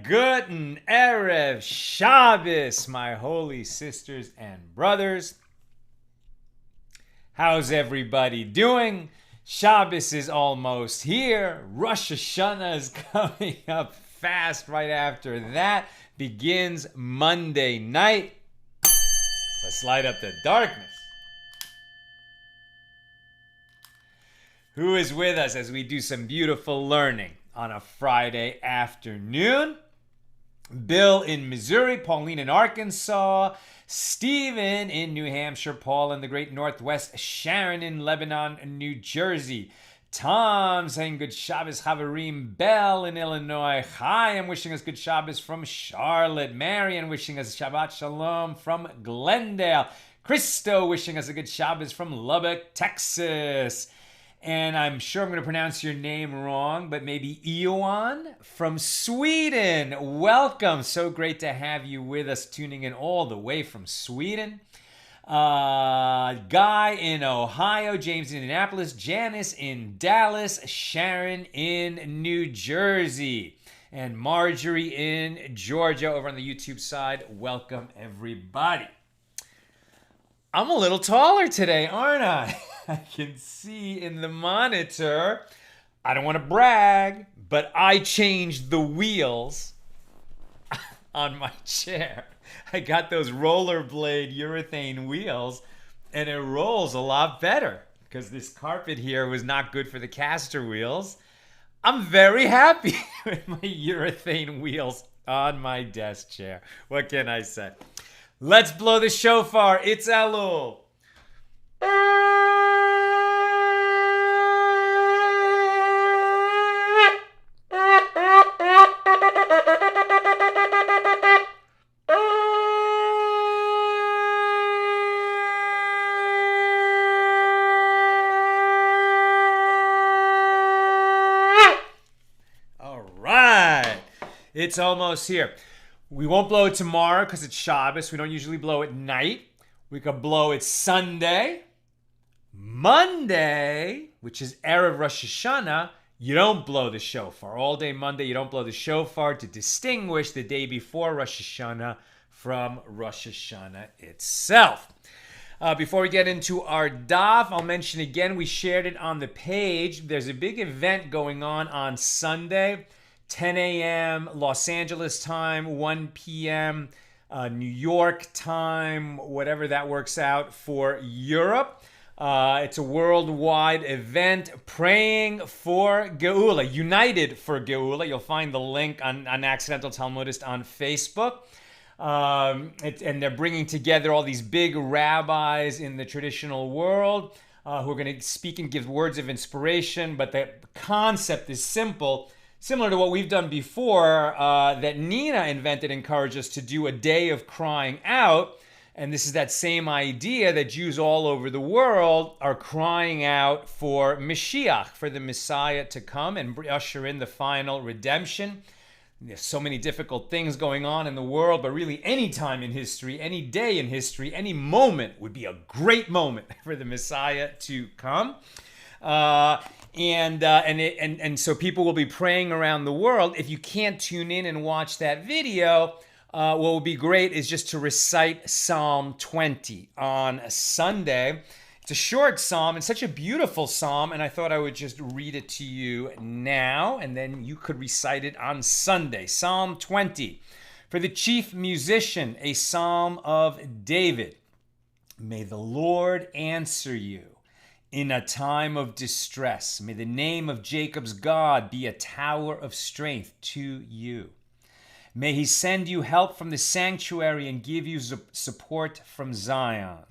Guten Erev Shabbos, my holy sisters and brothers. How's everybody doing? Shabbos is almost here. Rosh Hashanah is coming up fast. Right after that begins Monday night. Let's light up the darkness. Who is with us as we do some beautiful learning on a Friday afternoon? Bill in Missouri, Pauline in Arkansas, Stephen in New Hampshire, Paul in the great Northwest, Sharon in Lebanon, New Jersey, Tom saying good Shabbos, Havarim, Bell in Illinois, Chaim wishing us good Shabbos from Charlotte, Marion wishing us Shabbat Shalom from Glendale, Christo wishing us a good Shabbos from Lubbock, Texas. And I'm sure I'm going to pronounce your name wrong, but maybe Ioan from Sweden. Welcome. So great to have you with us, tuning in all the way from Sweden. Guy in Ohio, James in Indianapolis, Janice in Dallas, Sharon in New Jersey, and Marjorie in Georgia over on the YouTube side. Welcome, everybody. I'm a little taller today, aren't I? I can see in the monitor. I don't want to brag, but I changed the wheels on my chair. I got those rollerblade urethane wheels, and it rolls a lot better because this carpet here was not good for the caster wheels. I'm very happy with my urethane wheels on my desk chair. What can I say? Let's blow the shofar. It's Elul. It's almost here. We won't blow it tomorrow because it's Shabbos. We don't usually blow at night. We could blow it Sunday. Monday, which is Erev Rosh Hashanah, you don't blow the shofar. All day Monday, you don't blow the shofar to distinguish the day before Rosh Hashanah from Rosh Hashanah itself. Before we get into our daf, I'll mention again, we shared it on the page. There's a big event going on Sunday. 10 a.m. Los Angeles time, 1 p.m. New York time, whatever that works out for Europe. It's a worldwide event praying for Geula, United for Geula. You'll find the link on Accidental Talmudist on Facebook. And they're bringing together all these big rabbis in the traditional world who are going to speak and give words of inspiration. But the concept is simple. Similar to what we've done before, that Nina invented, encouraged us to do a day of crying out. And this is that same idea that Jews all over the world are crying out for Mashiach, for the Messiah to come and usher in the final redemption. There's so many difficult things going on in the world, but really any time in history, any day in history, any moment would be a great moment for the Messiah to come. And so people will be praying around the world. If you can't tune in and watch that video, what will be great is just to recite Psalm 20 on Sunday. It's a short psalm and such a beautiful psalm, and I thought I would just read it to you now, and then you could recite it on Sunday. Psalm 20. For the chief musician, a psalm of David. May the Lord answer you in a time of distress. May the name of Jacob's God be a tower of strength to you. May he send you help from the sanctuary and give you support from Zion.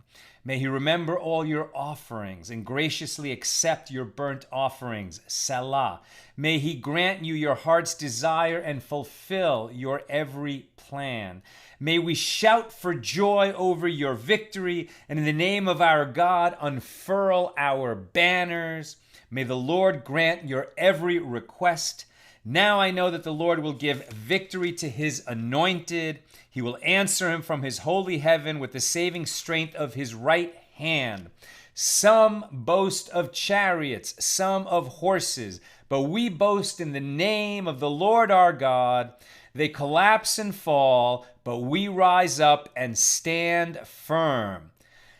May he remember all your offerings and graciously accept your burnt offerings. Selah. May he grant you your heart's desire and fulfill your every plan. May we shout for joy over your victory, and in the name of our God unfurl our banners. May the Lord grant your every request. Now I know that the Lord will give victory to his anointed. He will answer him from his holy heaven with the saving strength of his right hand. Some boast of chariots, some of horses, but we boast in the name of the Lord our God. They collapse and fall, but we rise up and stand firm.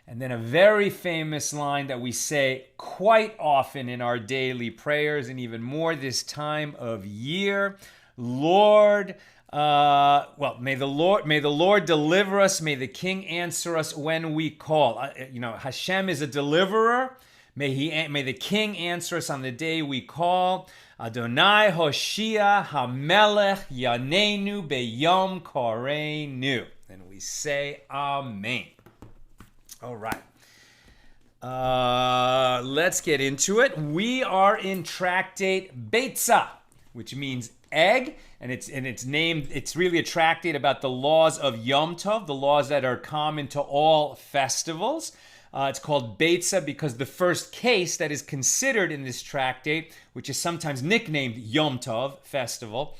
And then a very famous line that we say quite often in our daily prayers, and even more this time of year. Lord, may the Lord deliver us. May the King answer us when we call. Hashem is a deliverer. May the King answer us on the day we call. Adonai Hoshia Hamelech Yanenu Beyom Korenu. And we say Amen. All right. Let's get into it. We are in tractate Beitzah, which means egg, and it's named. It's really a tractate about the laws of Yom Tov, the laws that are common to all festivals. It's called Beitzah because the first case that is considered in this tractate, which is sometimes nicknamed Yom Tov festival,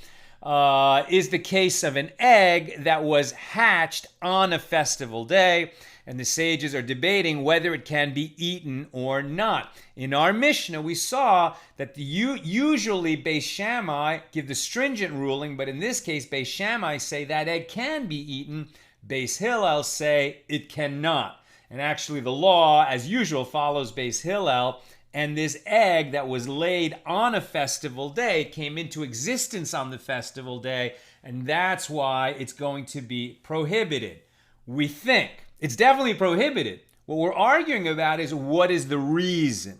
is the case of an egg that was hatched on a festival day. And the sages are debating whether it can be eaten or not. In our Mishna, we saw that usually Beis Shammai give the stringent ruling, but in this case, Beis Shammai say that egg can be eaten. Beis Hillel say it cannot. And actually, the law, as usual, follows Beis Hillel. And this egg that was laid on a festival day came into existence on the festival day, and that's why it's going to be prohibited. We think. It's definitely prohibited. What we're arguing about is what is the reason,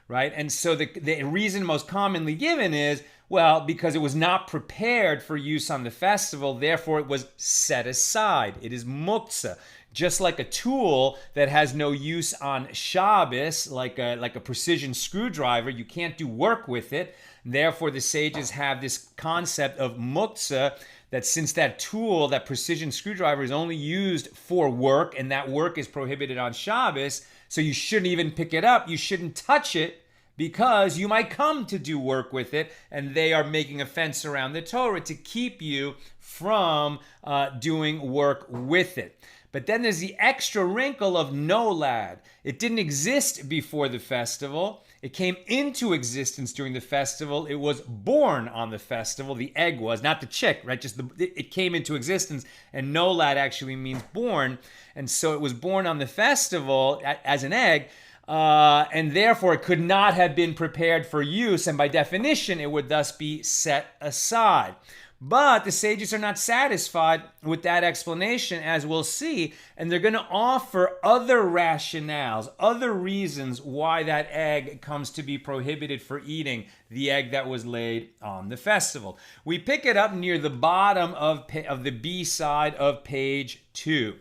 right? And so the reason most commonly given is, well, because it was not prepared for use on the festival, therefore it was set aside. It is muktzah. Just like a tool that has no use on Shabbos, like a precision screwdriver, you can't do work with it. Therefore, the sages have this concept of muktzah, that since that tool, that precision screwdriver, is only used for work, and that work is prohibited on Shabbos, so you shouldn't even pick it up. You shouldn't touch it because you might come to do work with it, and they are making a fence around the Torah to keep you from doing work with it. But then there's the extra wrinkle of nolad. It didn't exist before the festival. It came into existence during the festival. It was born on the festival. The egg was, not the chick, right? It came into existence, and nolad actually means born. And so it was born on the festival as an egg, and therefore it could not have been prepared for use, and by definition, it would thus be set aside. But the sages are not satisfied with that explanation, as we'll see, and they're going to offer other rationales, other reasons why that egg comes to be prohibited for eating, the egg that was laid on the festival. We pick it up near the bottom of the B side of page 2.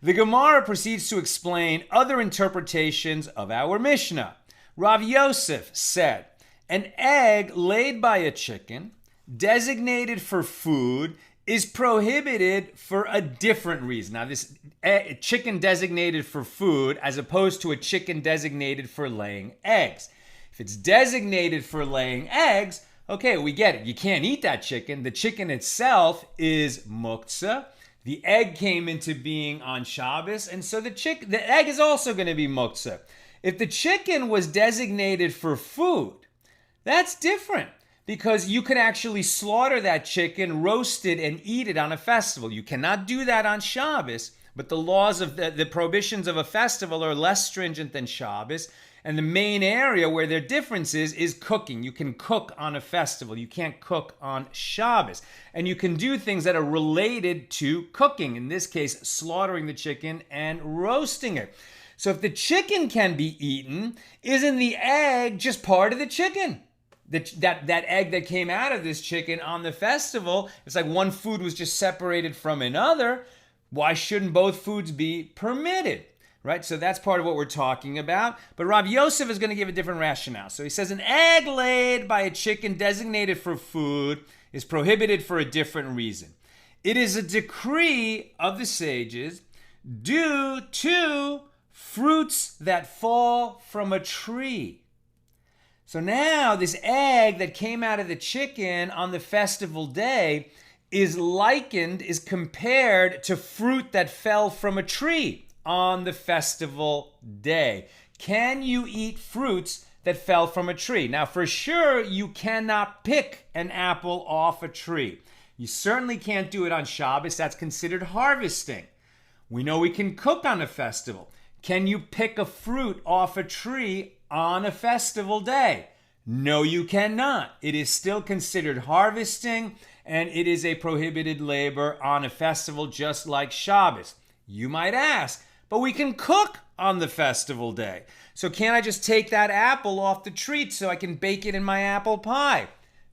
The Gemara proceeds to explain other interpretations of our Mishnah. Rav Yosef said, an egg laid by a chicken designated for food is prohibited for a different reason. Now, this chicken designated for food as opposed to a chicken designated for laying eggs. If it's designated for laying eggs, okay, we get it. You can't eat that chicken. The chicken itself is muktzah. The egg came into being on Shabbos, and so the egg is also going to be muktzah. If the chicken was designated for food, that's different. Because you can actually slaughter that chicken, roast it, and eat it on a festival. You cannot do that on Shabbos, But the laws of the prohibitions of a festival are less stringent than Shabbos. And the main area where their difference is cooking. You can cook on a festival. You can't cook on Shabbos. And you can do things that are related to cooking. In this case, slaughtering the chicken and roasting it. So if the chicken can be eaten, isn't the egg just part of the chicken? That egg that came out of this chicken on the festival, it's like one food was just separated from another. Why shouldn't both foods be permitted? Right? So that's part of what we're talking about. But Rav Yosef is going to give a different rationale. So he says an egg laid by a chicken designated for food is prohibited for a different reason. It is a decree of the sages due to fruits that fall from a tree. So now this egg that came out of the chicken on the festival day is compared to fruit that fell from a tree on the festival day. Can you eat fruits that fell from a tree? Now, for sure, you cannot pick an apple off a tree. You certainly can't do it on Shabbos. That's considered harvesting. We know we can cook on a festival. Can you pick a fruit off a tree on a festival day? No, you cannot. It is still considered harvesting, and it is a prohibited labor on a festival just like Shabbos. You might ask, but we can cook on the festival day. So can't I just take that apple off the tree so I can bake it in my apple pie?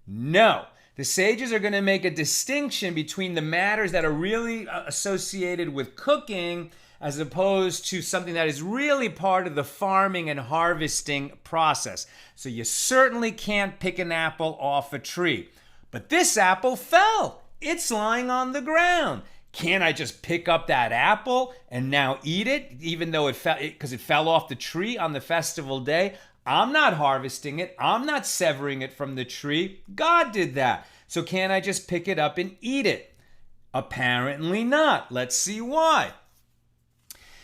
No. The sages are going to make a distinction between the matters that are really associated with cooking as opposed to something that is really part of the farming and harvesting process. So you certainly can't pick an apple off a tree. But this apple fell. It's lying on the ground. Can't I just pick up that apple and now eat it, even though it fell off the tree on the festival day? I'm not harvesting it. I'm not severing it from the tree. God did that. So can't I just pick it up and eat it? Apparently not. Let's see why.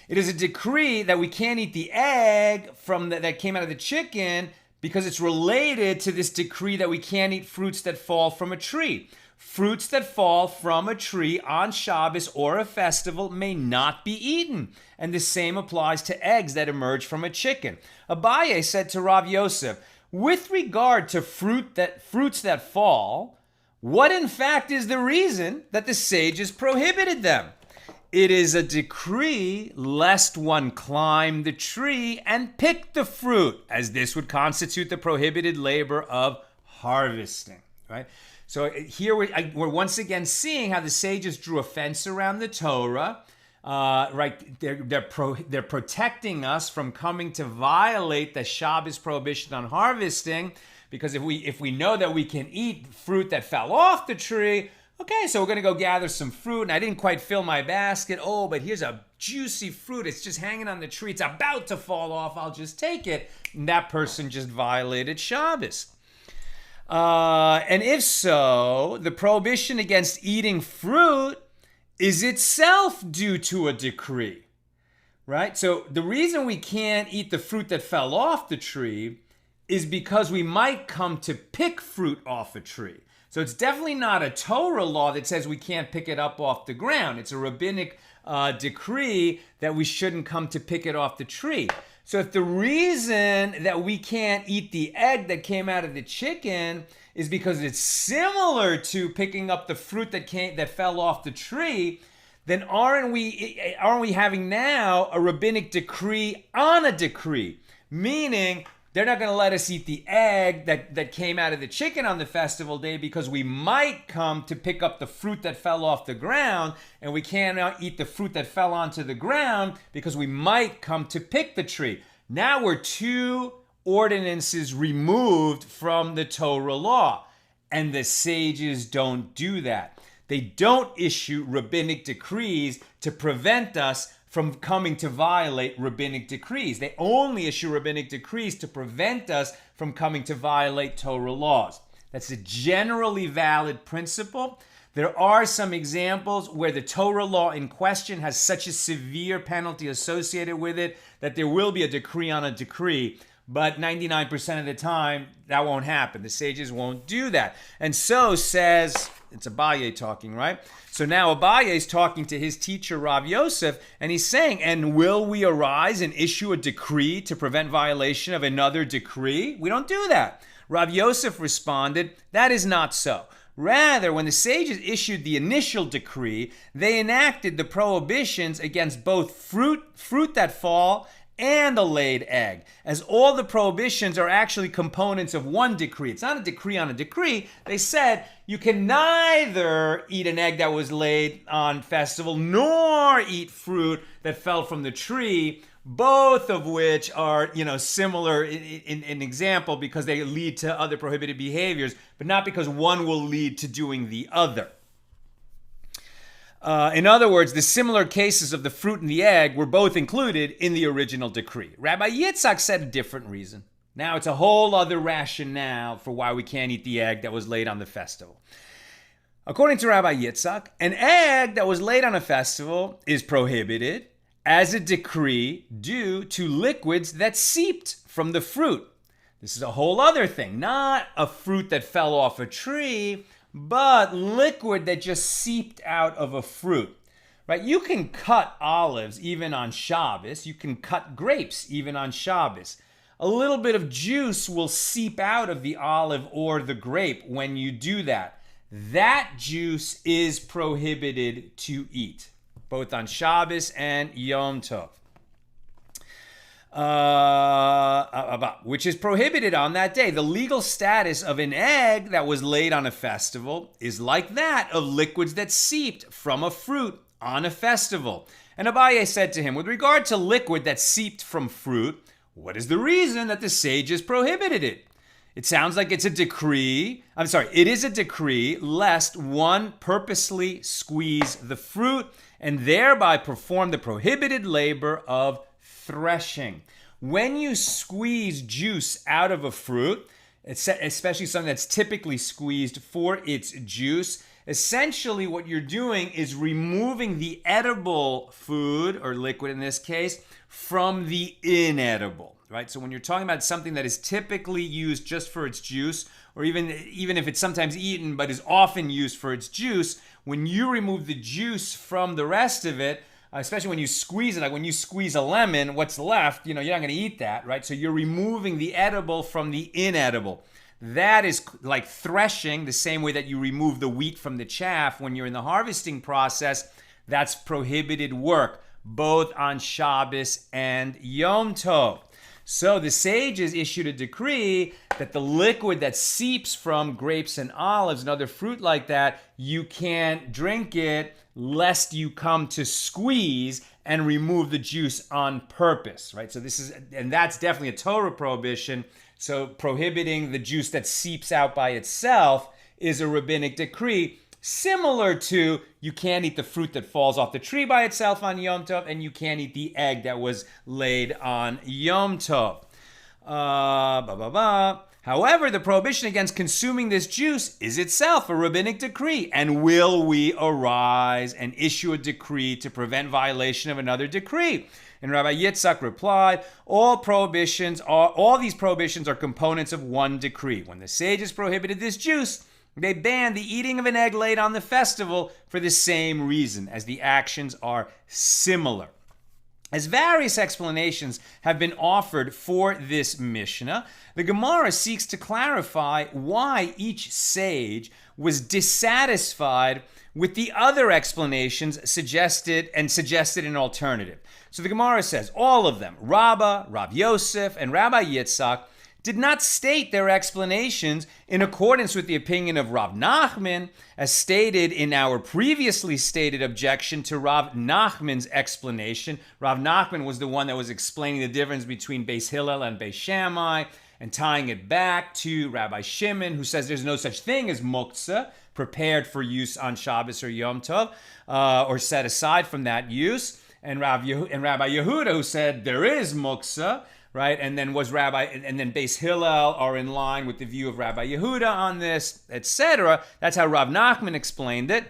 It is a decree that we can't eat the egg that came out of the chicken because it's related to this decree that we can't eat fruits that fall from a tree. Fruits that fall from a tree on Shabbos or a festival may not be eaten. And the same applies to eggs that emerge from a chicken. Abaye said to Rav Yosef, with regard to fruits that fall, what in fact is the reason that the sages prohibited them? It is a decree lest one climb the tree and pick the fruit, as this would constitute the prohibited labor of harvesting, right? So here we're once again seeing how the sages drew a fence around the Torah, right? They're protecting us from coming to violate the Shabbos prohibition on harvesting, because if we know that we can eat fruit that fell off the tree, okay, so we're going to go gather some fruit, and I didn't quite fill my basket. Oh, but here's a juicy fruit. It's just hanging on the tree. It's about to fall off. I'll just take it. And that person just violated Shabbos. And if so, the prohibition against eating fruit is itself due to a decree, right? So the reason we can't eat the fruit that fell off the tree is because we might come to pick fruit off a tree. So it's definitely not a Torah law that says we can't pick it up off the ground. It's a rabbinic decree that we shouldn't come to pick it off the tree. So if the reason that we can't eat the egg that came out of the chicken is because it's similar to picking up the fruit that fell off the tree, then aren't we having now a rabbinic decree on a decree? Meaning they're not going to let us eat the egg that came out of the chicken on the festival day because we might come to pick up the fruit that fell off the ground, and we cannot eat the fruit that fell onto the ground because we might come to pick the tree. Now we're two ordinances removed from the Torah law, and the sages don't do that. They don't issue rabbinic decrees to prevent us from coming to violate rabbinic decrees. They only issue rabbinic decrees to prevent us from coming to violate Torah laws. That's a generally valid principle. There are some examples where the Torah law in question has such a severe penalty associated with it that there will be a decree on a decree, but 99% of the time that won't happen. The sages won't do that. And so says It's Abaye talking, right? So now Abaye is talking to his teacher, Rav Yosef, and he's saying, and will we arise and issue a decree to prevent violation of another decree? We don't do that. Rav Yosef responded, that is not so. Rather, when the sages issued the initial decree, they enacted the prohibitions against both fruit that fall, and a laid egg, as all the prohibitions are actually components of one decree. It's not a decree on a decree. They said you can neither eat an egg that was laid on festival nor eat fruit that fell from the tree, both of which are, similar in example because they lead to other prohibited behaviors, but not because one will lead to doing the other. In other words, the similar cases of the fruit and the egg were both included in the original decree. Rabbi Yitzhak said a different reason. Now it's a whole other rationale for why we can't eat the egg that was laid on the festival. According to Rabbi Yitzhak, an egg that was laid on a festival is prohibited as a decree due to liquids that seeped from the fruit. This is a whole other thing, not a fruit that fell off a tree, but liquid that just seeped out of a fruit, right? You can cut olives even on Shabbos. You can cut grapes even on Shabbos. A little bit of juice will seep out of the olive or the grape when you do that. That juice is prohibited to eat, both on Shabbos and Yom Tov. Which is prohibited on that day. The legal status of an egg that was laid on a festival is like that of liquids that seeped from a fruit on a festival. And Abaye said to him, with regard to liquid that seeped from fruit, what is the reason that the sages prohibited it? It sounds like it's a decree. It is a decree lest one purposely squeeze the fruit and thereby perform the prohibited labor of threshing. When you squeeze juice out of a fruit, especially something that's typically squeezed for its juice, essentially what you're doing is removing the edible food, or liquid in this case, from the inedible, right? So when you're talking about something that is typically used just for its juice, or even if it's sometimes eaten but is often used for its juice, when you remove the juice from the rest of it, especially when you squeeze it, like when you squeeze a lemon, what's left, you're not going to eat that, right? So you're removing the edible from the inedible. That is like threshing, the same way that you remove the wheat from the chaff when you're in the harvesting process. That's prohibited work, both on Shabbos and Yom Tov. So the sages issued a decree that the liquid that seeps from grapes and olives and other fruit like that, you can't drink it lest you come to squeeze and remove the juice on purpose, right? So that's definitely a Torah prohibition. So prohibiting the juice that seeps out by itself is a rabbinic decree, similar to you can't eat the fruit that falls off the tree by itself on Yom Tov, and you can't eat the egg that was laid on Yom Tov. However, the prohibition against consuming this juice is itself a rabbinic decree. And will we arise and issue a decree to prevent violation of another decree? And Rabbi Yitzhak replied, all these prohibitions are components of one decree. When the sages prohibited this juice, they banned the eating of an egg laid on the festival for the same reason, as the actions are similar. As various explanations have been offered for this Mishnah, the Gemara seeks to clarify why each sage was dissatisfied with the other explanations suggested an alternative. So the Gemara says, all of them, Rabbah, Rav Yosef, and Rabbi Yitzhak, did not state their explanations in accordance with the opinion of Rav Nachman, as stated in our previously stated objection to Rav Nachman's explanation. Rav Nachman was the one that was explaining the difference between Beis Hillel and Beis Shammai and tying it back to Rabbi Shimon, who says there's no such thing as muktzah, prepared for use on Shabbos or Yom Tov, or set aside from that use, and Rabbi Yehuda, who said there is muktzah, right? And then Beis Hillel are in line with the view of Rabbi Yehuda on this, etc. That's how Rav Nachman explained it.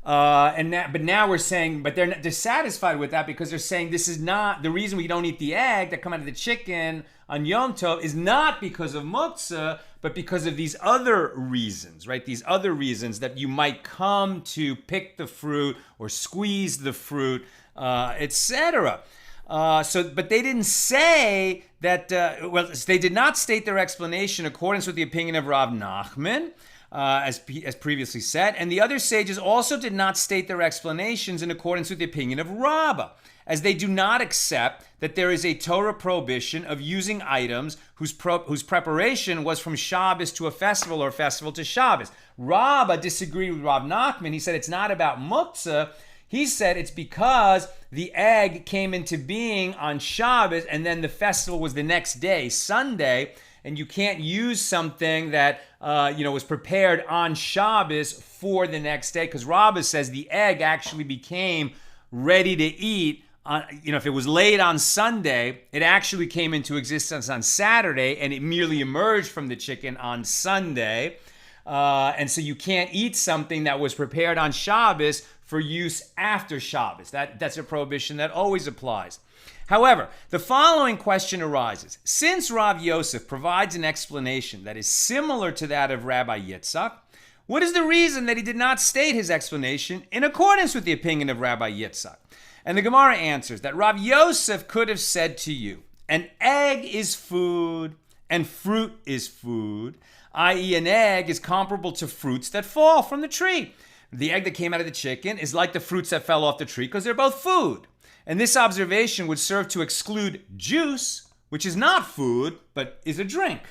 But now we're saying, but they're dissatisfied with that because they're saying this is not the reason we don't eat the egg that come out of the chicken on Yom Tov is not because of muktzah, but because of these other reasons, right? These other reasons that you might come to pick the fruit or squeeze the fruit, etc. But they didn't say that. They did not state their explanation in accordance with the opinion of Rav Nachman. As previously said, and the other sages also did not state their explanations in accordance with the opinion of Rabbah, as they do not accept that there is a Torah prohibition of using items whose preparation was from Shabbos to a festival or festival to Shabbos. Rabbah disagreed with Rav Nachman. He said it's not about muktzah. He said it's because the egg came into being on Shabbos and then the festival was the next day, Sunday, and you can't use something that was prepared on Shabbos for the next day, because Rabbah says the egg actually became ready to eat. If it was laid on Sunday, it actually came into existence on Saturday, and it merely emerged from the chicken on Sunday. And so you can't eat something that was prepared on Shabbos for use after Shabbos. That's a prohibition that always applies. However, the following question arises. Since Rav Yosef provides an explanation that is similar to that of Rabbi Yitzchak, what is the reason that he did not state his explanation in accordance with the opinion of Rabbi Yitzchak? And the Gemara answers that Rav Yosef could have said to you, an egg is food and fruit is food, i.e. an egg is comparable to fruits that fall from the tree. The egg that came out of the chicken is like the fruits that fell off the tree because they're both food. And this observation would serve to exclude juice, which is not food, but is a drink.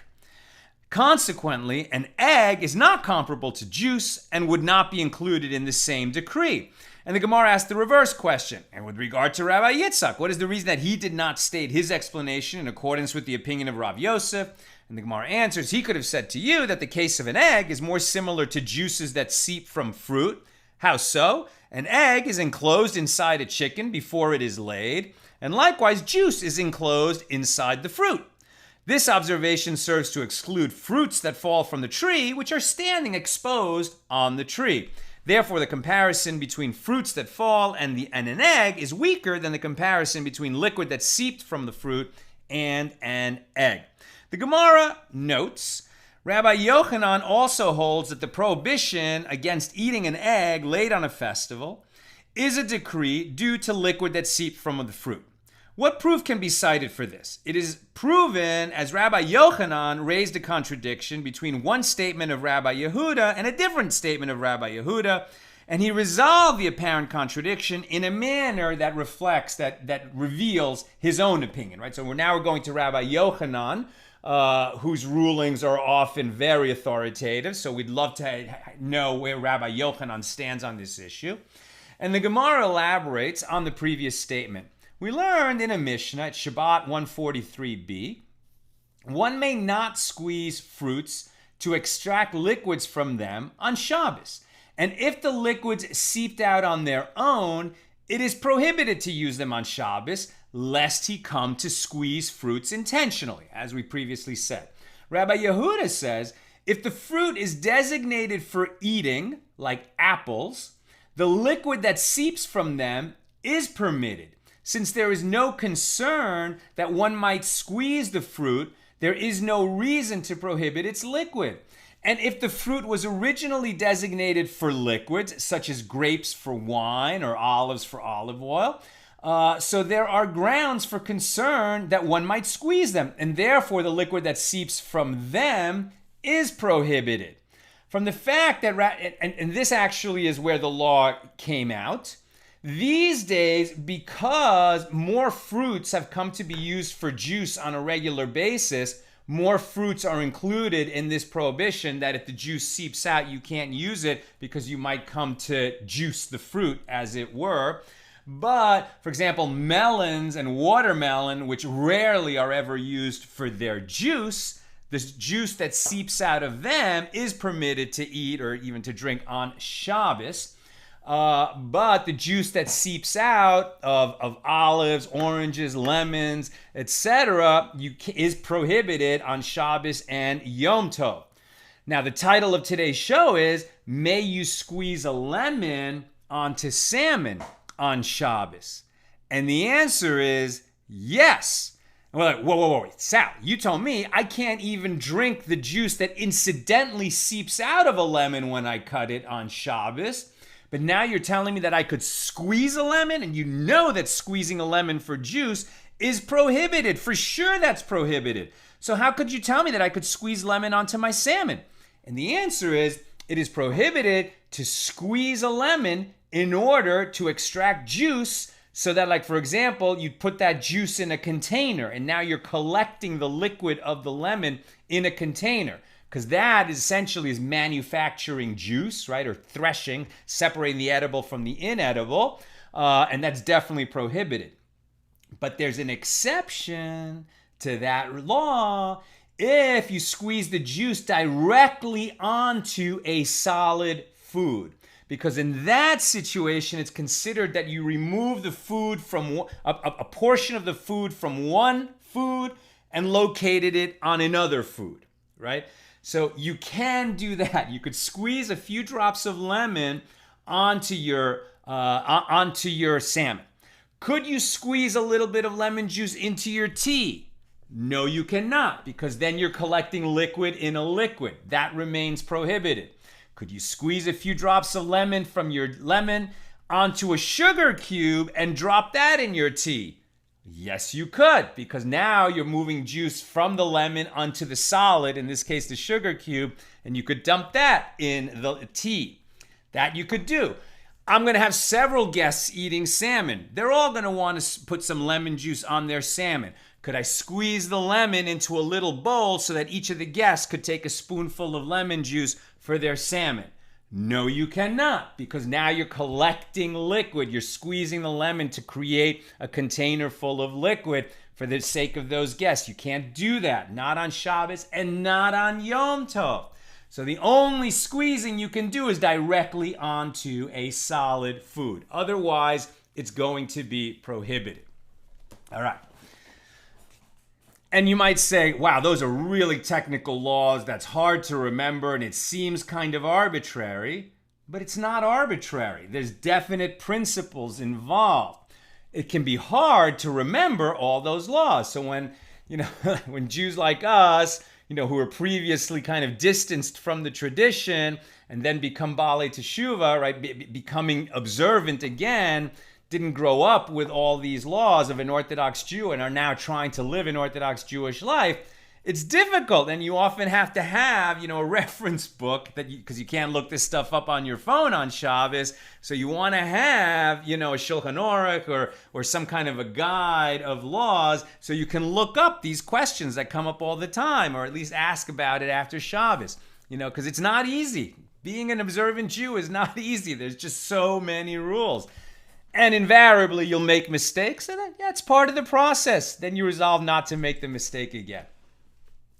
Consequently, an egg is not comparable to juice and would not be included in the same decree. And the Gemara asked the reverse question. And with regard to Rabbi Yitzchak, what is the reason that he did not state his explanation in accordance with the opinion of Rav Yosef? And the Gemara answers, he could have said to you that the case of an egg is more similar to juices that seep from fruit. How so? An egg is enclosed inside a chicken before it is laid, and likewise juice is enclosed inside the fruit. This observation serves to exclude fruits that fall from the tree, which are standing exposed on the tree. Therefore, the comparison between fruits that fall and an egg is weaker than the comparison between liquid that seeped from the fruit and an egg. The Gemara notes, Rabbi Yochanan also holds that the prohibition against eating an egg laid on a festival is a decree due to liquid that seeped from the fruit. What proof can be cited for this? It is proven as Rabbi Yochanan raised a contradiction between one statement of Rabbi Yehuda and a different statement of Rabbi Yehuda, and he resolved the apparent contradiction in a manner that reflects, that reveals his own opinion, right? So we're going to Rabbi Yochanan, whose rulings are often very authoritative. So we'd love to know where Rabbi Yochanan stands on this issue. And the Gemara elaborates on the previous statement. We learned in a Mishna at Shabbat 143b, one may not squeeze fruits to extract liquids from them on Shabbos. And if the liquids seeped out on their own, it is prohibited to use them on Shabbos, lest he come to squeeze fruits intentionally, as we previously said. Rabbi Yehuda says, if the fruit is designated for eating, like apples, the liquid that seeps from them is permitted. Since there is no concern that one might squeeze the fruit, there is no reason to prohibit its liquid. And if the fruit was originally designated for liquids, such as grapes for wine or olives for olive oil, so there are grounds for concern that one might squeeze them, and therefore the liquid that seeps from them is prohibited. From the fact that, and this actually is where the law came out, these days, because more fruits have come to be used for juice on a regular basis, more fruits are included in this prohibition that if the juice seeps out, you can't use it because you might come to juice the fruit, as it were. But, for example, melons and watermelon, which rarely are ever used for their juice, the juice that seeps out of them is permitted to eat or even to drink on Shabbos. But the juice that seeps out of olives, oranges, lemons, etc., is prohibited on Shabbos and Yom Tov. Now, the title of today's show is, May You Squeeze a Lemon onto salmon on Shabbos? And the answer is yes. And we're like, whoa, Sal, you told me I can't even drink the juice that incidentally seeps out of a lemon when I cut it on Shabbos. But now you're telling me that I could squeeze a lemon, and you know that squeezing a lemon for juice is prohibited. For sure that's prohibited. So how could you tell me that I could squeeze lemon onto my salmon? And the answer is, it is prohibited to squeeze a lemon in order to extract juice, so that, like, for example, you put that juice in a container and now you're collecting the liquid of the lemon in a container. Because that essentially is manufacturing juice, right? Or threshing, separating the edible from the inedible. And that's definitely prohibited. But there's an exception to that law if you squeeze the juice directly onto a solid food. Because in that situation, it's considered that you remove the food from a portion of the food from one food and located it on another food, right? So you can do that. You could squeeze a few drops of lemon onto your salmon. Could you squeeze a little bit of lemon juice into your tea? No, you cannot, because then you're collecting liquid in a liquid. That remains prohibited. Could you squeeze a few drops of lemon from your lemon onto a sugar cube and drop that in your tea? Yes, you could, because now you're moving juice from the lemon onto the solid, in this case the sugar cube, and you could dump that in the tea. That you could do. I'm going to have several guests eating salmon. They're all going to want to put some lemon juice on their salmon. Could I squeeze the lemon into a little bowl so that each of the guests could take a spoonful of lemon juice for their salmon? No, you cannot, because now you're collecting liquid. You're squeezing the lemon to create a container full of liquid for the sake of those guests. You can't do that, not on Shabbos and not on Yom Tov. So the only squeezing you can do is directly onto a solid food. Otherwise, it's going to be prohibited. All right. And you might say, wow, those are really technical laws. That's hard to remember, and it seems kind of arbitrary. But it's not arbitrary. There's definite principles involved. It can be hard to remember all those laws. So when, when Jews like us, who were previously kind of distanced from the tradition and then become Baalei Teshuvah, right, becoming observant again, didn't grow up with all these laws of an Orthodox Jew and are now trying to live an Orthodox Jewish life, it's difficult. And you often have to have, a reference book because you can't look this stuff up on your phone on Shabbos. So you want to have, a Shulchan Aruch or some kind of a guide of laws so you can look up these questions that come up all the time, or at least ask about it after Shabbos, because it's not easy. Being an observant Jew is not easy. There's just so many rules. And invariably, you'll make mistakes, and that's part of the process. Then you resolve not to make the mistake again.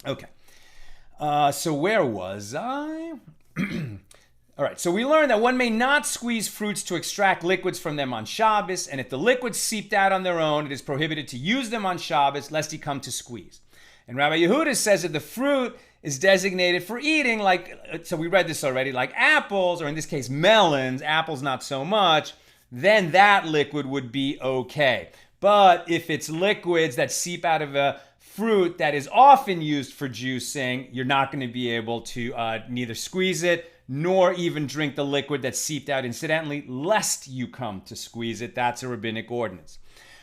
Okay. So where was I? All right. So we learned that one may not squeeze fruits to extract liquids from them on Shabbos, and if the liquids seeped out on their own, it is prohibited to use them on Shabbos, lest he come to squeeze. And Rabbi Yehuda says that the fruit is designated for eating, so we read this already, like apples, or in this case, melons. Apples, not so much. Then that liquid would be okay. But if it's liquids that seep out of a fruit that is often used for juicing, you're not going to be able to neither squeeze it nor even drink the liquid that seeped out incidentally, lest you come to squeeze it. That's a rabbinic ordinance.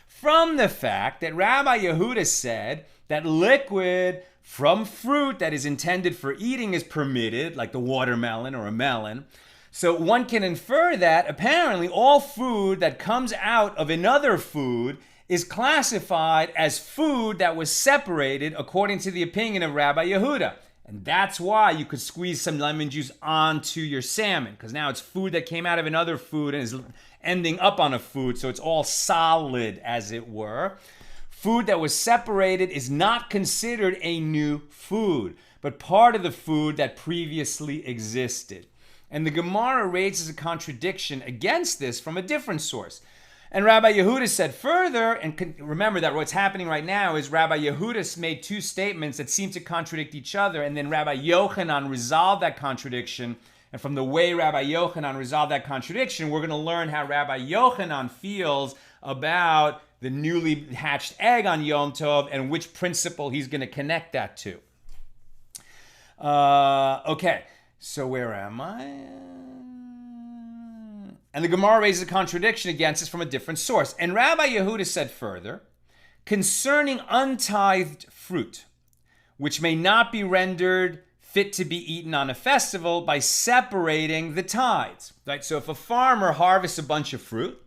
From the fact that Rabbi Yehuda said that liquid from fruit that is intended for eating is permitted, like the watermelon or a melon, so one can infer that apparently all food that comes out of another food is classified as food that was separated according to the opinion of Rabbi Yehuda. And that's why you could squeeze some lemon juice onto your salmon, because now it's food that came out of another food and is ending up on a food, so it's all solid, as it were. Food that was separated is not considered a new food, but part of the food that previously existed. And the Gemara raises a contradiction against this from a different source. And Rabbi Yehuda said further, and remember that what's happening right now is Rabbi Yehuda made two statements that seem to contradict each other, and then Rabbi Yochanan resolved that contradiction And from the way Rabbi Yochanan resolved that contradiction, we're going to learn how Rabbi Yochanan feels about the newly hatched egg on Yom Tov and which principle he's going to connect that to. Okay, so where am I? And the Gemara raises a contradiction against us from a different source. And Rabbi Yehuda said further, concerning untithed fruit, which may not be rendered fit to be eaten on a festival by separating the tithes. Right? So if a farmer harvests a bunch of fruit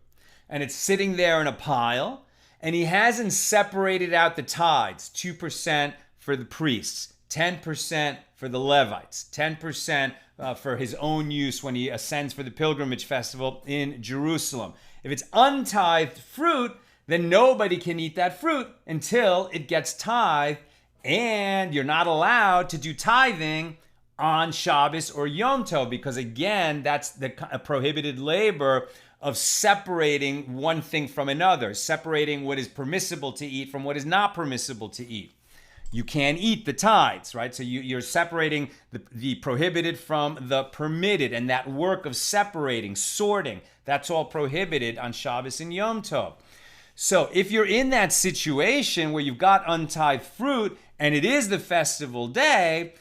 and it's sitting there in a pile and he hasn't separated out the tithes, 2% for the priests, 10% for the Levites, 10% for his own use when he ascends for the pilgrimage festival in Jerusalem. If it's untithed fruit, then nobody can eat that fruit until it gets tithed, and you're not allowed to do tithing on Shabbos or Yom Tov because, again, that's the prohibited labor of separating one thing from another, separating what is permissible to eat from what is not permissible to eat. You can't eat the tithes, right? So you're separating the prohibited from the permitted, and that work of separating, sorting, that's all prohibited on Shabbos and Yom Tov. So if you're in that situation where you've got untithed fruit and it is the festival day,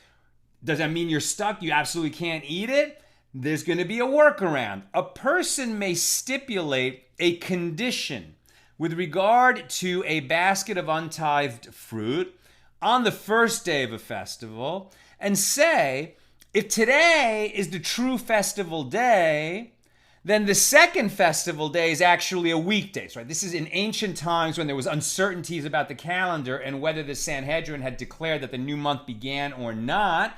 does that mean you're stuck? You absolutely can't eat it? There's going to be a workaround. A person may stipulate a condition with regard to a basket of untithed fruit on the first day of a festival and say, if today is the true festival day, then the second festival day is actually a weekday. Right? This is in ancient times when there was uncertainties about the calendar and whether the Sanhedrin had declared that the new month began or not.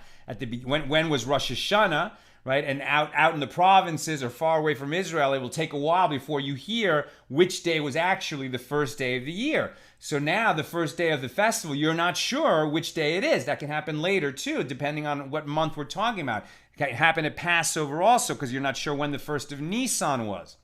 When was Rosh Hashanah? Right? And out in the provinces or far away from Israel, it will take a while before you hear which day was actually the first day of the year. So now the first day of the festival, you're not sure which day it is. That can happen later too, depending on what month we're talking about. It can happen at Passover also, because you're not sure when the first of Nisan was.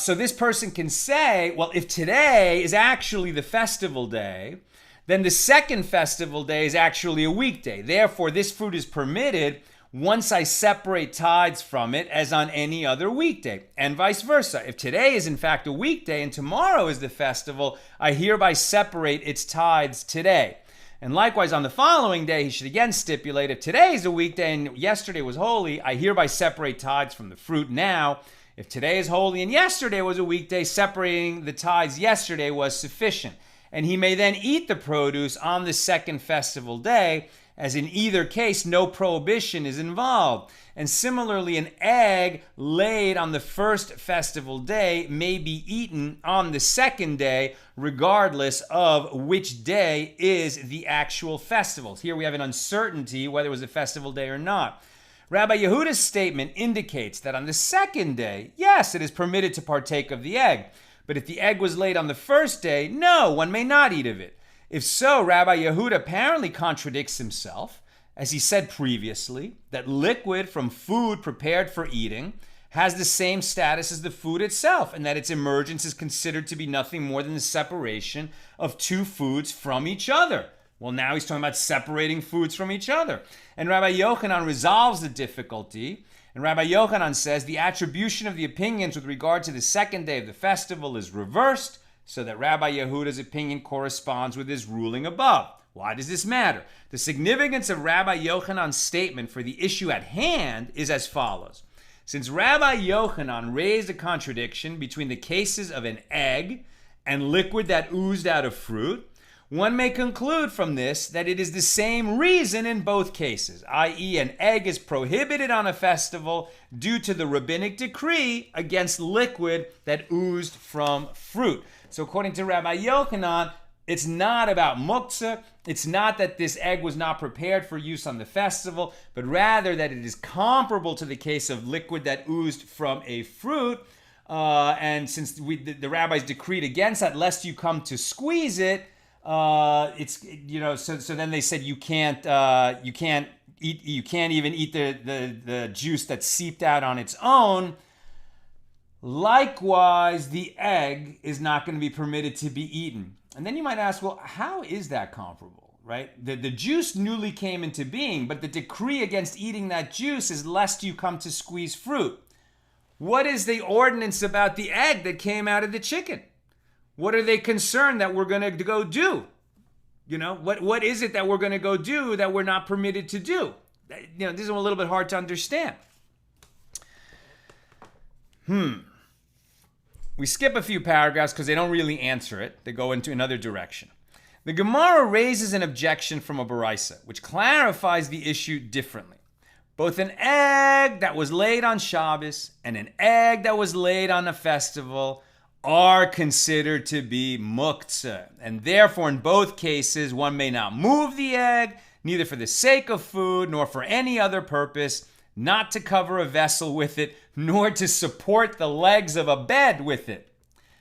So this person can say, well, if today is actually the festival day, then the second festival day is actually a weekday. Therefore, this fruit is permitted once I separate tithes from it as on any other weekday, and vice versa. If today is in fact a weekday and tomorrow is the festival, I hereby separate its tithes today. And likewise, on the following day, he should again stipulate, if today is a weekday and yesterday was holy, I hereby separate tithes from the fruit now. If today is holy and yesterday was a weekday, separating the tithes yesterday was sufficient. And he may then eat the produce on the second festival day, as in either case, no prohibition is involved. And similarly, an egg laid on the first festival day may be eaten on the second day, regardless of which day is the actual festival. Here we have an uncertainty whether it was a festival day or not. Rabbi Yehuda's statement indicates that on the second day, yes, it is permitted to partake of the egg. But if the egg was laid on the first day, no, one may not eat of it. If so, Rabbi Yehuda apparently contradicts himself, as he said previously, that liquid from food prepared for eating has the same status as the food itself, and that its emergence is considered to be nothing more than the separation of two foods from each other. Well, now he's talking about separating foods from each other. And Rabbi Yochanan resolves the difficulty, and Rabbi Yochanan says the attribution of the opinions with regard to the second day of the festival is reversed, so that Rabbi Yehuda's opinion corresponds with his ruling above. Why does this matter? The significance of Rabbi Yochanan's statement for the issue at hand is as follows. Since Rabbi Yochanan raised a contradiction between the cases of an egg and liquid that oozed out of fruit, one may conclude from this that it is the same reason in both cases, i.e. an egg is prohibited on a festival due to the rabbinic decree against liquid that oozed from fruit. So according to Rabbi Yochanan, it's not about muktzah. It's not that this egg was not prepared for use on the festival, but rather that it is comparable to the case of liquid that oozed from a fruit. And since the rabbis decreed against that, lest you come to squeeze it, so then they said you can't even eat the juice that's seeped out on its own. Likewise, the egg is not going to be permitted to be eaten. And then you might ask, well, how is that comparable? right? The juice newly came into being, but the decree against eating that juice is lest you come to squeeze fruit. What is the ordinance about the egg that came out of the chicken? What are they concerned that we're going to go do? What is it that we're going to go do that we're not permitted to do? This is a little bit hard to understand. We skip a few paragraphs because they don't really answer it. They go into another direction. The Gemara raises an objection from a Beitzah, which clarifies the issue differently. Both an egg that was laid on Shabbos and an egg that was laid on a festival are considered to be muktzah. And therefore, in both cases, one may not move the egg, neither for the sake of food nor for any other purpose, not to cover a vessel with it, nor to support the legs of a bed with it.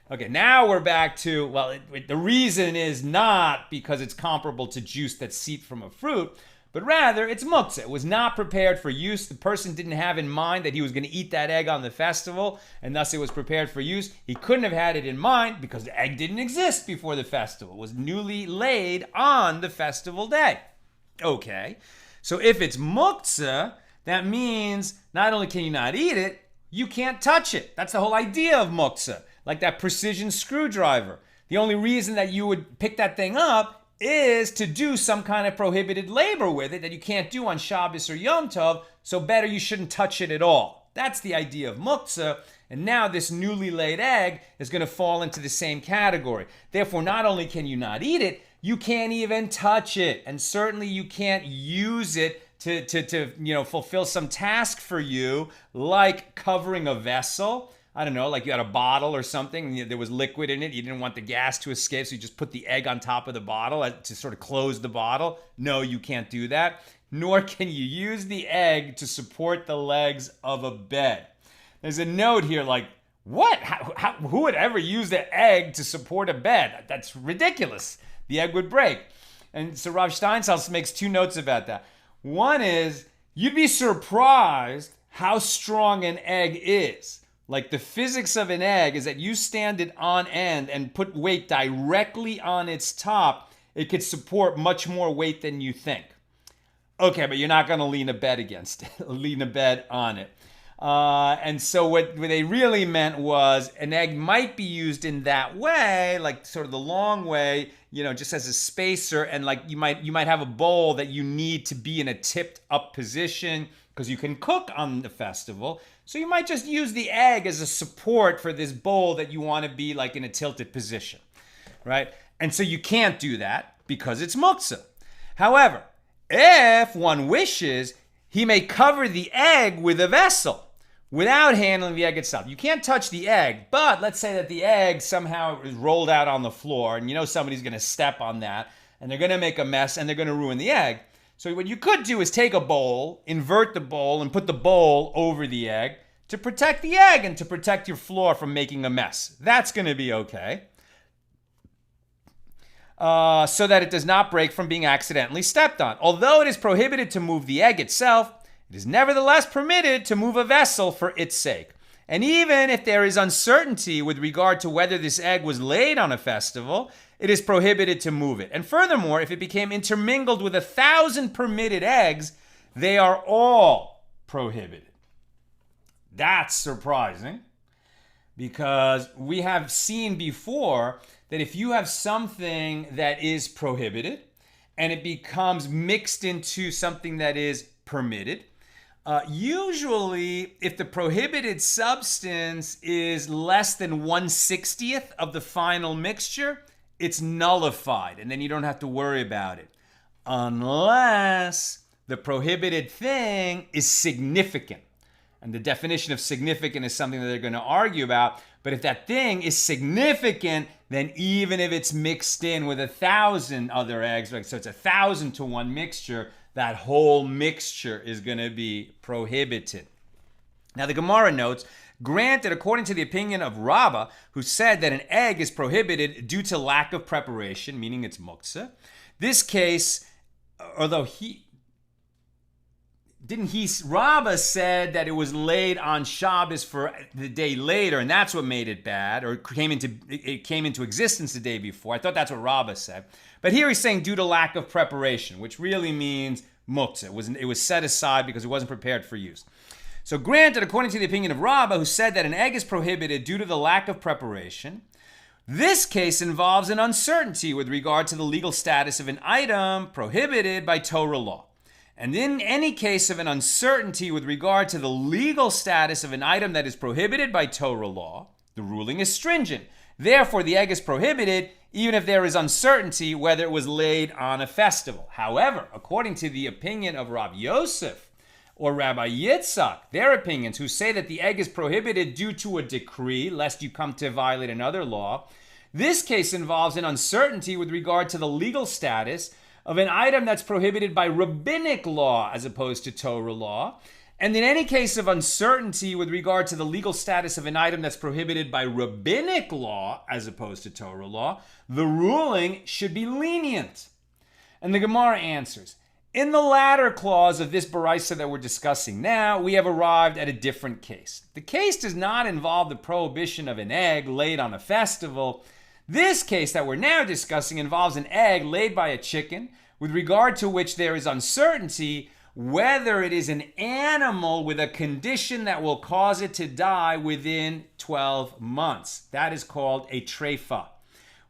Okay, now we're back to, the reason is not because it's comparable to juice that's seeped from a fruit, but rather it's muktzah. It was not prepared for use. The person didn't have in mind that he was going to eat that egg on the festival, and thus it was prepared for use. He couldn't have had it in mind because the egg didn't exist before the festival. It was newly laid on the festival day. Okay, so if it's muktzah, that means not only can you not eat it, you can't touch it. That's the whole idea of muktzah, like that precision screwdriver. The only reason that you would pick that thing up is to do some kind of prohibited labor with it that you can't do on Shabbos or Yom Tov, so better you shouldn't touch it at all. That's the idea of muktzah, and now this newly laid egg is going to fall into the same category. Therefore, not only can you not eat it, you can't even touch it, and certainly you can't use it to fulfill some task for you, like covering a vessel. I don't know, like you had a bottle or something, and there was liquid in it. You didn't want the gas to escape, so you just put the egg on top of the bottle to sort of close the bottle. No, you can't do that. Nor can you use the egg to support the legs of a bed. There's a note here like, what? Who would ever use the egg to support a bed? That's ridiculous. The egg would break. And so Rav Steinsaltz makes two notes about that. One is, you'd be surprised how strong an egg is. Like the physics of an egg is that you stand it on end and put weight directly on its top, it could support much more weight than you think. Okay, but you're not going to lean a bed against it, lean a bed on it. And so what they really meant was an egg might be used in that way, like sort of the long way, just as a spacer, and like you might have a bowl that you need to be in a tipped up position because you can cook on the festival. So you might just use the egg as a support for this bowl that you want to be like in a tilted position, right? And so you can't do that because it's muktzah. However, if one wishes, he may cover the egg with a vessel without handling the egg itself. You can't touch the egg, but let's say that the egg somehow is rolled out on the floor and somebody's going to step on that and they're going to make a mess and they're going to ruin the egg. So what you could do is take a bowl, invert the bowl, and put the bowl over the egg to protect the egg and to protect your floor from making a mess. That's going to be okay. So that it does not break from being accidentally stepped on. Although it is prohibited to move the egg itself, it is nevertheless permitted to move a vessel for its sake. And even if there is uncertainty with regard to whether this egg was laid on a festival, it is prohibited to move it. And furthermore, if it became intermingled with 1,000 permitted eggs, they are all prohibited. That's surprising, because we have seen before that if you have something that is prohibited and it becomes mixed into something that is permitted, usually if the prohibited substance is less than 1/60th of the final mixture, it's nullified, and then you don't have to worry about it. Unless the prohibited thing is significant. And the definition of significant is something that they're going to argue about. But if that thing is significant, then even if it's mixed in with 1,000 other eggs, right, so it's 1,000 to 1 mixture, that whole mixture is going to be prohibited. Now the Gemara notes, granted, according to the opinion of Rabbah, who said that an egg is prohibited due to lack of preparation, meaning it's muktzah, this case, although Rabbah said that it was laid on Shabbos for the day later, and that's what made it bad, or it came into existence the day before. I thought that's what Rabbah said. But here he's saying due to lack of preparation, which really means muktzah. It was set aside because it wasn't prepared for use. So granted, according to the opinion of Rabbah, who said that an egg is prohibited due to the lack of preparation, this case involves an uncertainty with regard to the legal status of an item prohibited by Torah law. And in any case of an uncertainty with regard to the legal status of an item that is prohibited by Torah law, the ruling is stringent. Therefore, the egg is prohibited even if there is uncertainty whether it was laid on a festival. However, according to the opinion of Rav Yosef or Rabbi Yitzchak, their opinions, who say that the egg is prohibited due to a decree, lest you come to violate another law, this case involves an uncertainty with regard to the legal status of an item that's prohibited by rabbinic law as opposed to Torah law. And in any case of uncertainty with regard to the legal status of an item that's prohibited by rabbinic law as opposed to Torah law, the ruling should be lenient. And the Gemara answers, in the latter clause of this Beitzah that we're discussing now, we have arrived at a different case. The case does not involve the prohibition of an egg laid on a festival. This case that we're now discussing involves an egg laid by a chicken with regard to which there is uncertainty whether it is an animal with a condition that will cause it to die within 12 months. That is called a treifa,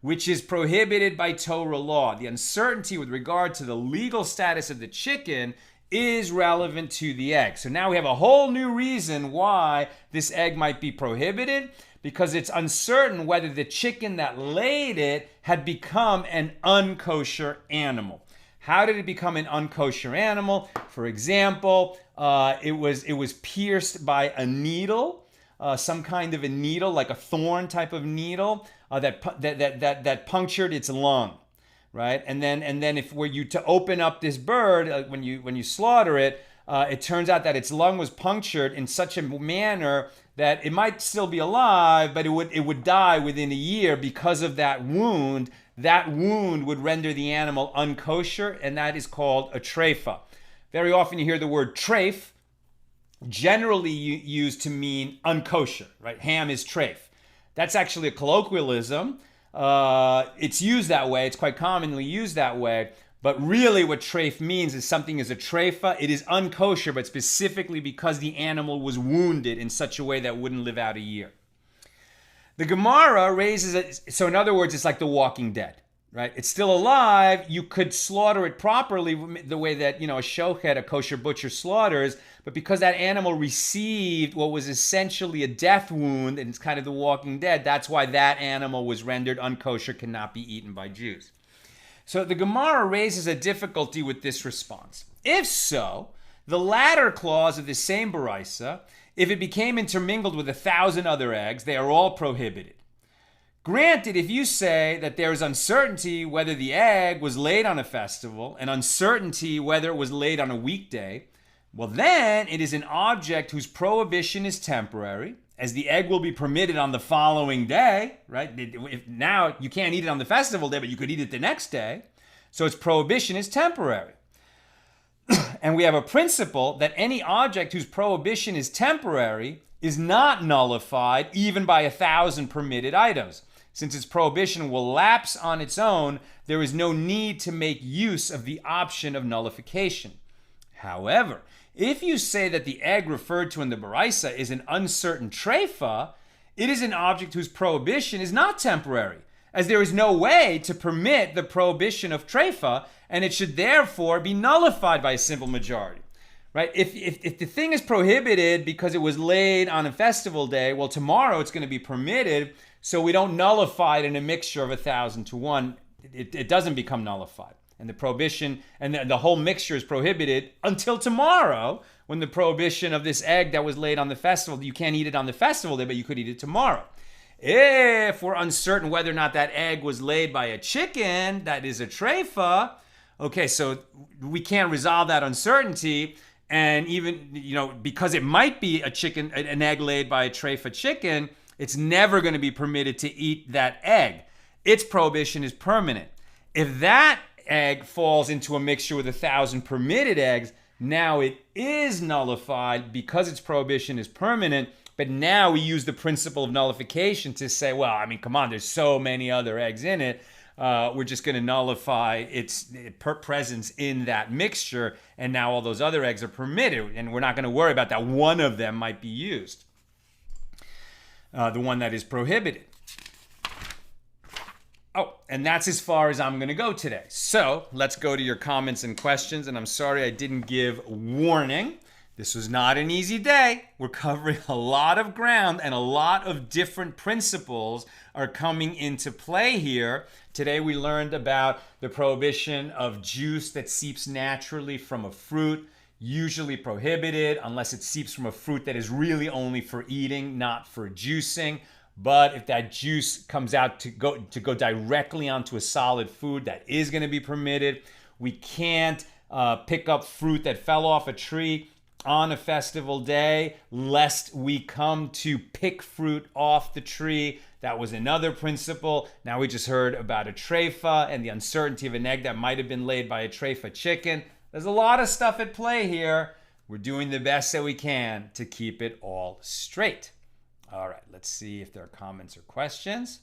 which is prohibited by Torah law. The uncertainty with regard to the legal status of the chicken is relevant to the egg. So now we have a whole new reason why this egg might be prohibited, because it's uncertain whether the chicken that laid it had become an unkosher animal. How did it become an unkosher animal? For example, it was pierced by a needle, some kind of a needle, like a thorn type of needle, that punctured its lung, right? And then if were you to open up this bird when you slaughter it, it turns out that its lung was punctured in such a manner that it might still be alive, but it would die within a year because of that wound. That wound would render the animal unkosher, and that is called a treifa. Very often you hear the word treif, generally used to mean unkosher, right? Ham is treif. That's actually a colloquialism. It's used that way. It's quite commonly used that way. But really what treif means is something is a treifa. It is unkosher, but specifically because the animal was wounded in such a way that wouldn't live out a year. The Gemara raises it, so in other words, it's like the Walking Dead, right? It's still alive. You could slaughter it properly the way that, a shochet, a kosher butcher slaughters, but because that animal received what was essentially a death wound, and it's kind of the Walking Dead, that's why that animal was rendered unkosher, cannot be eaten by Jews. So the Gemara raises a difficulty with this response. If so, the latter clause of the same Beitzah, if it became intermingled with 1,000 other eggs, they are all prohibited. Granted, if you say that there is uncertainty whether the egg was laid on a festival and uncertainty whether it was laid on a weekday, well then it is an object whose prohibition is temporary, as the egg will be permitted on the following day, right? If now you can't eat it on the festival day, but you could eat it the next day. So its prohibition is temporary. And we have a principle that any object whose prohibition is temporary is not nullified even by 1,000 permitted items. Since its prohibition will lapse on its own, there is no need to make use of the option of nullification. However, if you say that the egg referred to in the Beitzah is an uncertain treifa, it is an object whose prohibition is not temporary, as there is no way to permit the prohibition of treifa, and it should therefore be nullified by a simple majority, right? If the thing is prohibited because it was laid on a festival day, well, tomorrow it's going to be permitted, so we don't nullify it in a mixture of 1,000 to 1. It doesn't become nullified. And the prohibition, and the whole mixture is prohibited until tomorrow, when the prohibition of this egg that was laid on the festival, you can't eat it on the festival day, but you could eat it tomorrow. If we're uncertain whether or not that egg was laid by a chicken, that is a treifa, okay, so we can't resolve that uncertainty, and even, because it might be a chicken, an egg laid by a treifa chicken, it's never going to be permitted to eat that egg. Its prohibition is permanent. If that egg falls into a mixture with 1,000 permitted eggs, Now it is nullified because its prohibition is permanent, but now we use the principle of nullification to say, well, I mean, come on, there's so many other eggs in it. We're just going to nullify its presence in that mixture, and now all those other eggs are permitted, and we're not going to worry about that one of them might be used. The one that is prohibited. Oh, and that's as far as I'm going to go today. So let's go to your comments and questions, and I'm sorry I didn't give warning. This was not an easy day. We're covering a lot of ground, and a lot of different principles are coming into play here. Today we learned about the prohibition of juice that seeps naturally from a fruit, usually prohibited unless it seeps from a fruit that is really only for eating, not for juicing. But if that juice comes out to go directly onto a solid food, that is going to be permitted. We can't pick up fruit that fell off a tree on a festival day, lest we come to pick fruit off the tree. That was another principle. Now we just heard about a treifa and the uncertainty of an egg that might have been laid by a treifa chicken. There's a lot of stuff at play here. We're doing the best that we can to keep it all straight. All right, let's see if there are comments or questions.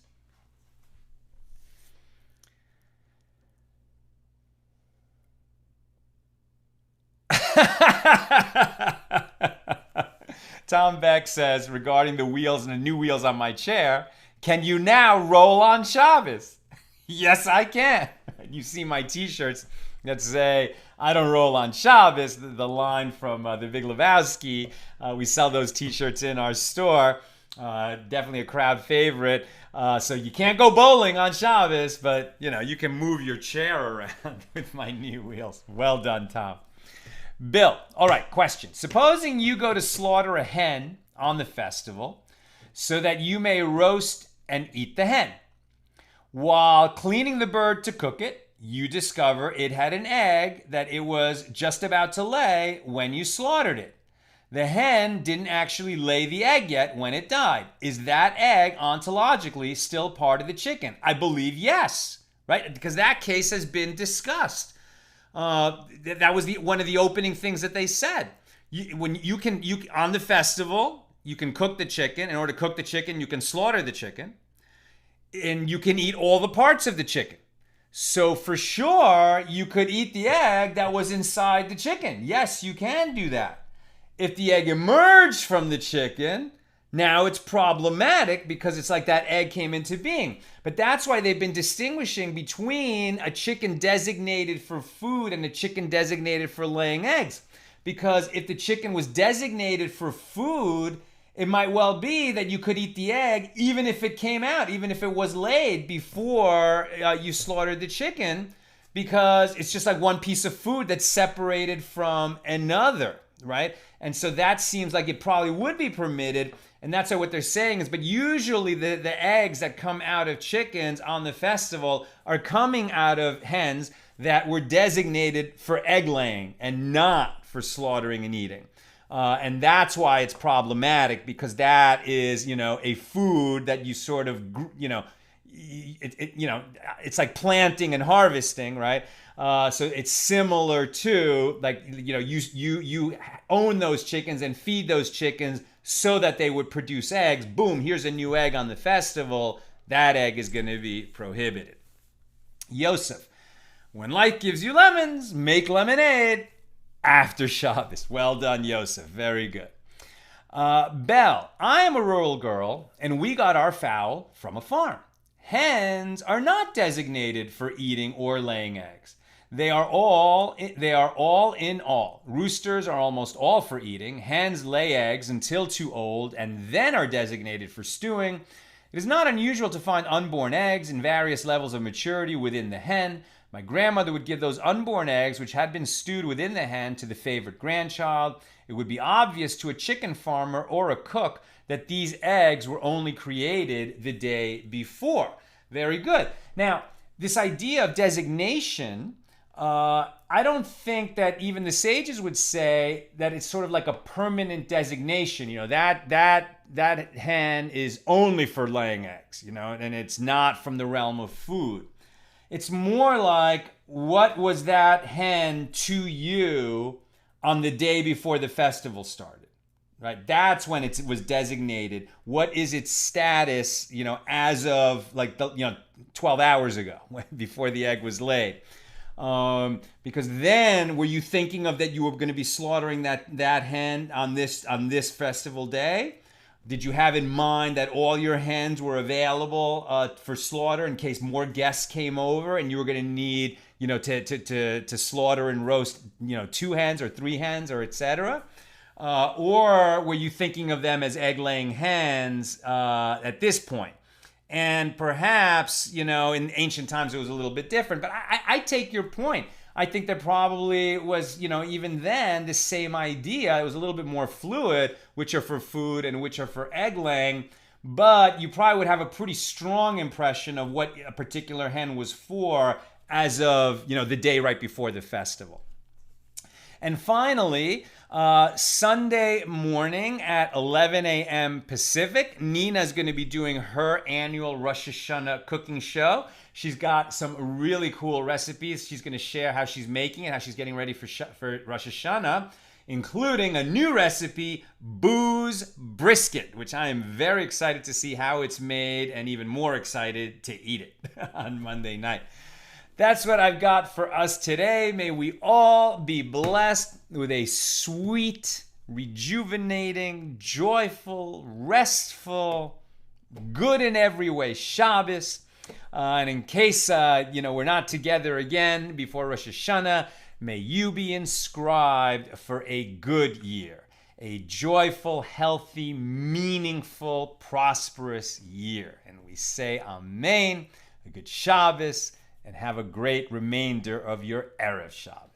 Tom Beck says, regarding the wheels and the new wheels on my chair, can you now roll on Shabbos? Yes, I can. You see my t-shirts that say, I don't roll on Shabbos, the line from the Big Lebowski. We sell those t-shirts in our store. Definitely a crowd favorite. So you can't go bowling on Shabbos, but you can move your chair around with my new wheels. Well done, Tom. Bill, all right, question. Supposing you go to slaughter a hen on the festival so that you may roast and eat the hen. While cleaning the bird to cook it, you discover it had an egg that it was just about to lay when you slaughtered it. The hen didn't actually lay the egg yet when it died. Is that egg ontologically still part of the chicken? I believe yes, right? Because that case has been discussed. That was one of the opening things that they said. On the festival, you can cook the chicken. In order to cook the chicken, you can slaughter the chicken, and you can eat all the parts of the chicken. So for sure, you could eat the egg that was inside the chicken. Yes, you can do that. If the egg emerged from the chicken, now it's problematic because it's like that egg came into being. But that's why they've been distinguishing between a chicken designated for food and a chicken designated for laying eggs. Because if the chicken was designated for food, it might well be that you could eat the egg even if it came out, even if it was laid before you slaughtered the chicken, because it's just like one piece of food that's separated from another, right? And so that seems like it probably would be permitted. And that's what they're saying is, but usually the eggs that come out of chickens on the festival are coming out of hens that were designated for egg laying and not for slaughtering and eating. And that's why it's problematic, because that is, a food that you sort of, it's like planting and harvesting, right? So it's similar to like, you own those chickens and feed those chickens so that they would produce eggs. Boom, here's a new egg on the festival. That egg is going to be prohibited. Yosef, when life gives you lemons, make lemonade after Shabbos. Well done, Yosef. Very good. Belle, I am a rural girl, and we got our fowl from a farm. Hens are not designated for eating or laying eggs. They are all in all. Roosters are almost all for eating. Hens lay eggs until too old and then are designated for stewing. It is not unusual to find unborn eggs in various levels of maturity within the hen. My grandmother would give those unborn eggs, which had been stewed within the hen, to the favorite grandchild. It would be obvious to a chicken farmer or a cook that these eggs were only created the day before. Very good. Now, this idea of designation, I don't think that even the sages would say that it's sort of like a permanent designation. That hen is only for laying eggs, and it's not from the realm of food. It's more like, what was that hen to you on the day before the festival started. Right, that's when it was designated. What is its status, as of 12 hours ago, before the egg was laid? Because then, were you thinking of that you were going to be slaughtering that hen on this festival day? Did you have in mind that all your hens were available for slaughter in case more guests came over, and you were going to need, to slaughter and roast, 2 hens or 3 hens or etc.? Or were you thinking of them as egg-laying hens at this point? And perhaps, in ancient times it was a little bit different. But I take your point. I think there probably was, even then, the same idea. It was a little bit more fluid, which are for food and which are for egg-laying. But you probably would have a pretty strong impression of what a particular hen was for as of, the day right before the festival. And finally, Sunday morning at 11 a.m. Pacific, Nina's going to be doing her annual Rosh Hashanah cooking show. She's got some really cool recipes. She's going to share how she's making it, how she's getting ready for Rosh Hashanah, including a new recipe, booze brisket, which I am very excited to see how it's made and even more excited to eat it on Monday night. That's what I've got for us today. May we all be blessed with a sweet, rejuvenating, joyful, restful, good in every way Shabbos. And in case, we're not together again before Rosh Hashanah, may you be inscribed for a good year. A joyful, healthy, meaningful, prosperous year. And we say Amen, a good Shabbos, and have a great remainder of your Erev Shabbos.